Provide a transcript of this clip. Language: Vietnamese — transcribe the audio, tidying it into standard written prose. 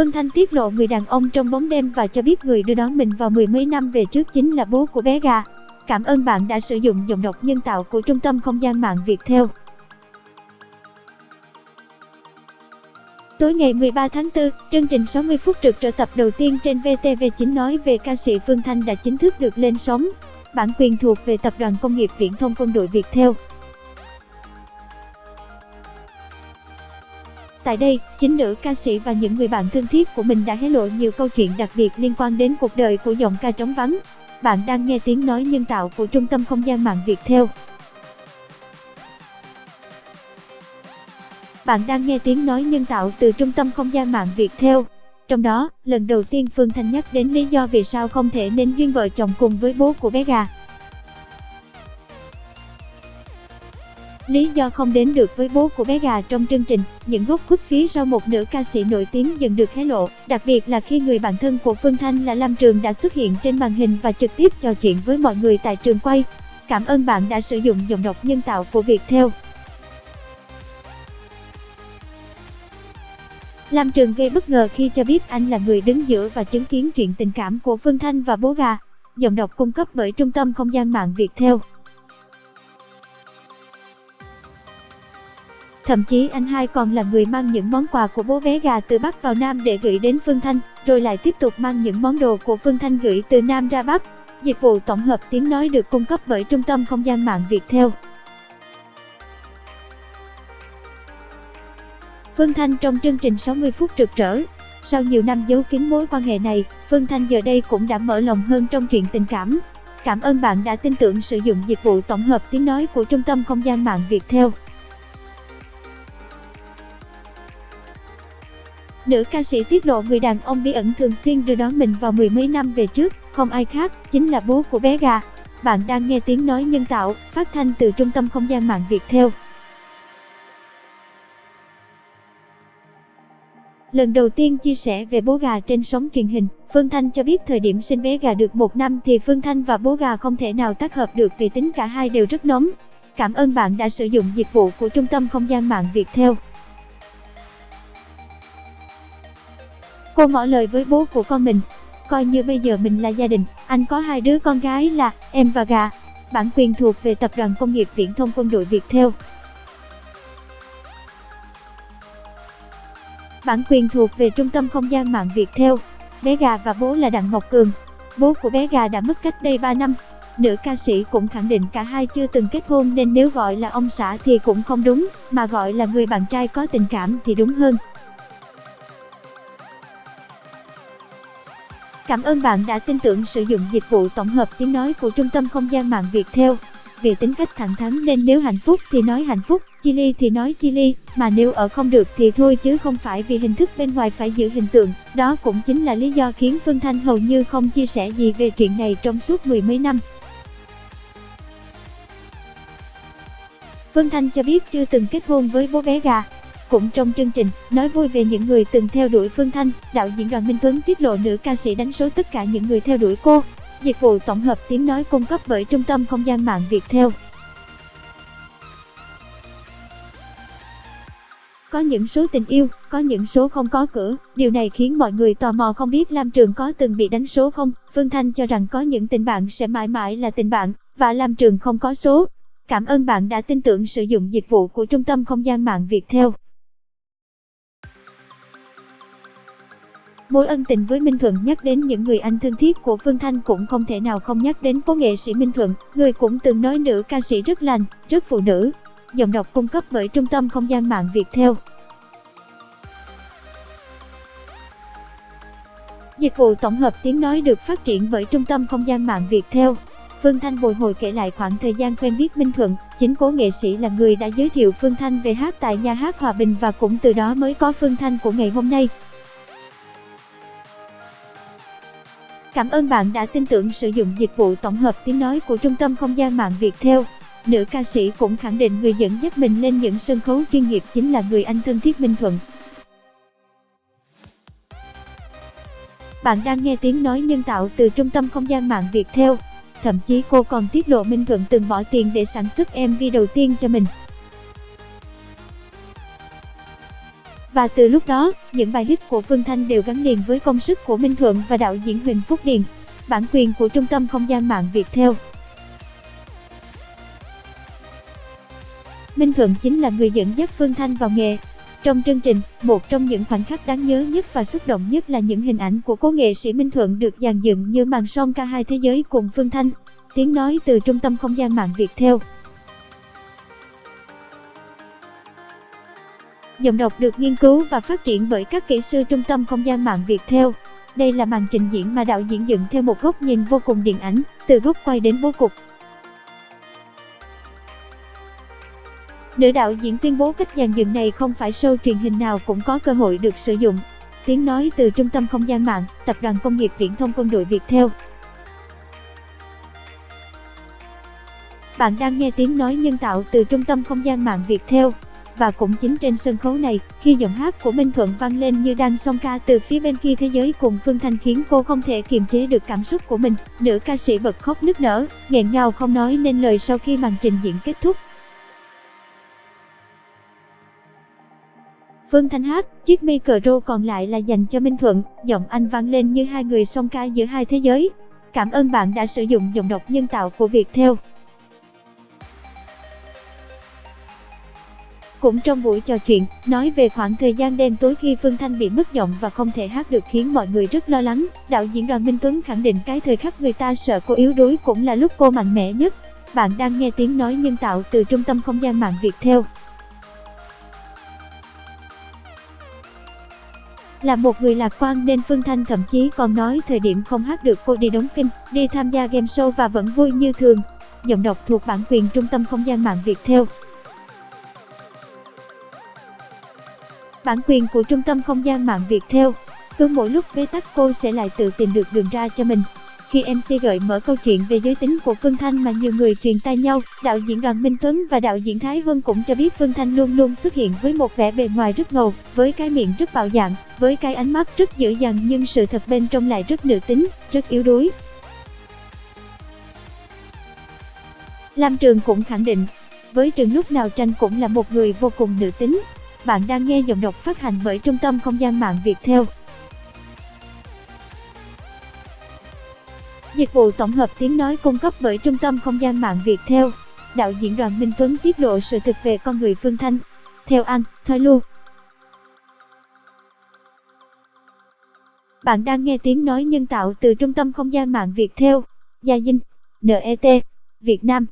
Phương Thanh tiết lộ người đàn ông trong bóng đêm và cho biết người đưa đón mình vào mười mấy năm về trước chính là bố của bé gà. Cảm ơn bạn đã sử dụng giọng đọc nhân tạo của Trung tâm Không gian mạng Viettel. Tối ngày 13 tháng 4, chương trình 60 phút rực rỡ tập đầu tiên trên VTV9 nói về ca sĩ Phương Thanh đã chính thức được lên sóng. Bản quyền thuộc về Tập đoàn Công nghiệp Viễn thông Quân đội Viettel. Tại đây, chính nữ ca sĩ và những người bạn thân thiết của mình đã hé lộ nhiều câu chuyện đặc biệt liên quan đến cuộc đời của giọng ca trống vắng. Bạn đang nghe tiếng nói nhân tạo của Trung tâm Không gian mạng Viettel. Bạn đang nghe tiếng nói nhân tạo từ Trung tâm Không gian mạng Viettel. Trong đó, lần đầu tiên Phương Thanh nhắc đến lý do vì sao không thể nên duyên vợ chồng cùng với bố của bé gà. Lý do không đến được với bố của bé gà trong chương trình, những góc khuất phía sau một nữ ca sĩ nổi tiếng dần được hé lộ, đặc biệt là khi người bạn thân của Phương Thanh là Lam Trường đã xuất hiện trên màn hình và trực tiếp trò chuyện với mọi người tại trường quay. Cảm ơn bạn đã sử dụng giọng đọc nhân tạo của Viettel. Lam Trường gây bất ngờ khi cho biết anh là người đứng giữa và chứng kiến chuyện tình cảm của Phương Thanh và bố gà. Giọng đọc cung cấp bởi Trung tâm Không gian mạng Viettel. Thậm chí anh hai còn là người mang những món quà của bố bé gà từ Bắc vào Nam để gửi đến Phương Thanh, rồi lại tiếp tục mang những món đồ của Phương Thanh gửi từ Nam ra Bắc. Dịch vụ tổng hợp tiếng nói được cung cấp bởi Trung tâm Không gian mạng Viettel. Phương Thanh trong chương trình 60 phút rực rỡ. Sau nhiều năm giấu kín mối quan hệ này, Phương Thanh giờ đây cũng đã mở lòng hơn trong chuyện tình cảm. Cảm ơn bạn đã tin tưởng sử dụng dịch vụ tổng hợp tiếng nói của Trung tâm Không gian mạng Viettel. Nữ ca sĩ tiết lộ người đàn ông bí ẩn thường xuyên đưa đón mình vào mười mấy năm về trước, không ai khác, chính là bố của bé gà. Bạn đang nghe tiếng nói nhân tạo, phát thanh từ Trung tâm Không gian mạng Viettel. Lần đầu tiên chia sẻ về bố gà trên sóng truyền hình, Phương Thanh cho biết thời điểm sinh bé gà được 1 năm thì Phương Thanh và bố gà không thể nào tác hợp được vì tính cả hai đều rất nóng. Cảm ơn bạn đã sử dụng dịch vụ của Trung tâm Không gian mạng Viettel. Cô ngỏ lời với bố của con mình, coi như bây giờ mình là gia đình, anh có 2 đứa con gái là em và gà. Bản quyền thuộc về Tập đoàn Công nghiệp Viễn thông Quân đội Viettel. Bản quyền thuộc về Trung tâm Không gian mạng Viettel. Bé gà và bố là Đặng Ngọc Cường. Bố của bé gà đã mất cách đây 3 năm. Nữ ca sĩ cũng khẳng định cả hai chưa từng kết hôn nên nếu gọi là ông xã thì cũng không đúng, mà gọi là người bạn trai có tình cảm thì đúng hơn. Cảm ơn bạn đã tin tưởng sử dụng dịch vụ tổng hợp tiếng nói của Trung tâm Không gian mạng Viettel. Vì tính cách thẳng thắn nên nếu hạnh phúc thì nói hạnh phúc, chia ly thì nói chia ly, mà nếu ở không được thì thôi chứ không phải vì hình thức bên ngoài phải giữ hình tượng. Đó cũng chính là lý do khiến Phương Thanh hầu như không chia sẻ gì về chuyện này trong suốt mười mấy năm. Phương Thanh cho biết chưa từng kết hôn với bố bé gà. Cũng trong chương trình, nói vui về những người từng theo đuổi Phương Thanh, đạo diễn Đoàn Minh Tuấn tiết lộ nữ ca sĩ đánh số tất cả những người theo đuổi cô. Dịch vụ tổng hợp tiếng nói cung cấp bởi Trung tâm Không gian mạng Viettel. Có những số tình yêu, có những số không có cửa. Điều này khiến mọi người tò mò không biết Lam Trường có từng bị đánh số không. Phương Thanh cho rằng có những tình bạn sẽ mãi mãi là tình bạn, và Lam Trường không có số. Cảm ơn bạn đã tin tưởng sử dụng dịch vụ của Trung tâm Không gian mạng Viettel. Mối ân tình với Minh Thuận. Nhắc đến những người anh thân thiết của Phương Thanh cũng không thể nào không nhắc đến cố nghệ sĩ Minh Thuận, người cũng từng nói nữ ca sĩ rất lành, rất phụ nữ. Giọng đọc cung cấp bởi Trung tâm Không gian mạng Viettel. Dịch vụ tổng hợp tiếng nói được phát triển bởi Trung tâm Không gian mạng Viettel. Phương Thanh bồi hồi kể lại khoảng thời gian quen biết Minh Thuận, chính cố nghệ sĩ là người đã giới thiệu Phương Thanh về hát tại nhà hát Hòa Bình và cũng từ đó mới có Phương Thanh của ngày hôm nay. Cảm ơn bạn đã tin tưởng sử dụng dịch vụ tổng hợp tiếng nói của Trung tâm Không gian mạng Viettel. Nữ ca sĩ cũng khẳng định người dẫn dắt mình lên những sân khấu chuyên nghiệp chính là người anh thân thiết Minh Thuận. Bạn đang nghe tiếng nói nhân tạo từ Trung tâm Không gian mạng Viettel. Thậm chí cô còn tiết lộ Minh Thuận từng bỏ tiền để sản xuất MV đầu tiên cho mình. Và từ lúc đó, những bài hit của Phương Thanh đều gắn liền với công sức của Minh Thuận và đạo diễn Huỳnh Phúc Điền. Bản quyền của Trung tâm Không gian mạng Viettel. Minh Thuận chính là người dẫn dắt Phương Thanh vào nghề. Trong chương trình, một trong những khoảnh khắc đáng nhớ nhất và xúc động nhất là những hình ảnh của cố nghệ sĩ Minh Thuận được dàn dựng như màn song ca hai thế giới cùng Phương Thanh. Tiếng nói từ Trung tâm Không gian mạng Viettel. Giọng đọc được nghiên cứu và phát triển bởi các kỹ sư Trung tâm Không gian mạng Viettel. Đây là màn trình diễn mà đạo diễn dựng theo một góc nhìn vô cùng điện ảnh, từ góc quay đến bố cục. Nữ đạo diễn tuyên bố cách dàn dựng này không phải show truyền hình nào cũng có cơ hội được sử dụng. Tiếng nói từ Trung tâm Không gian mạng, Tập đoàn Công nghiệp Viễn thông Quân đội Viettel. Bạn đang nghe tiếng nói nhân tạo từ Trung tâm Không gian mạng Viettel. Và cũng chính trên sân khấu này, khi giọng hát của Minh Thuận vang lên như đang song ca từ phía bên kia thế giới cùng Phương Thanh khiến cô không thể kiềm chế được cảm xúc của mình. Nữ ca sĩ bật khóc nức nở, nghẹn ngào không nói nên lời sau khi màn trình diễn kết thúc. Phương Thanh hát, chiếc micro còn lại là dành cho Minh Thuận, giọng anh vang lên như hai người song ca giữa hai thế giới. Cảm ơn bạn đã sử dụng giọng đọc nhân tạo của Viettel. Cũng trong buổi trò chuyện, nói về khoảng thời gian đen tối khi Phương Thanh bị mất giọng và không thể hát được khiến mọi người rất lo lắng, đạo diễn Đoàn Minh Tuấn khẳng định cái thời khắc người ta sợ cô yếu đuối cũng là lúc cô mạnh mẽ nhất. Bạn đang nghe tiếng nói nhân tạo từ Trung tâm Không gian mạng Viettel. Là một người lạc quan nên Phương Thanh thậm chí còn nói thời điểm không hát được cô đi đóng phim, đi tham gia game show và vẫn vui như thường. Giọng đọc thuộc bản quyền Trung tâm Không gian mạng Viettel. Bản quyền của Trung tâm Không gian mạng Viettel. Cứ mỗi lúc bế tắc cô sẽ lại tự tìm được đường ra cho mình. Khi MC gợi mở câu chuyện về giới tính của Phương Thanh mà nhiều người truyền tai nhau, đạo diễn Đoàn Minh Tuấn và đạo diễn Thái Huân cũng cho biết Phương Thanh luôn luôn xuất hiện với một vẻ bề ngoài rất ngầu, với cái miệng rất bạo dạn, với cái ánh mắt rất dữ dằn nhưng sự thật bên trong lại rất nữ tính, rất yếu đuối. Lam Trường cũng khẳng định, với Trường lúc nào Tranh cũng là một người vô cùng nữ tính. Bạn đang nghe giọng đọc phát hành bởi Trung tâm Không gian mạng Viettel. Dịch vụ tổng hợp tiếng nói cung cấp bởi Trung tâm Không gian mạng Viettel. Đạo diễn Đoàn Minh Tuấn tiết lộ sự thực về con người Phương Thanh. Theo An, Thoại Lưu. Bạn đang nghe tiếng nói nhân tạo từ Trung tâm Không gian mạng Viettel. Gia Dinh, NET, Việt Nam.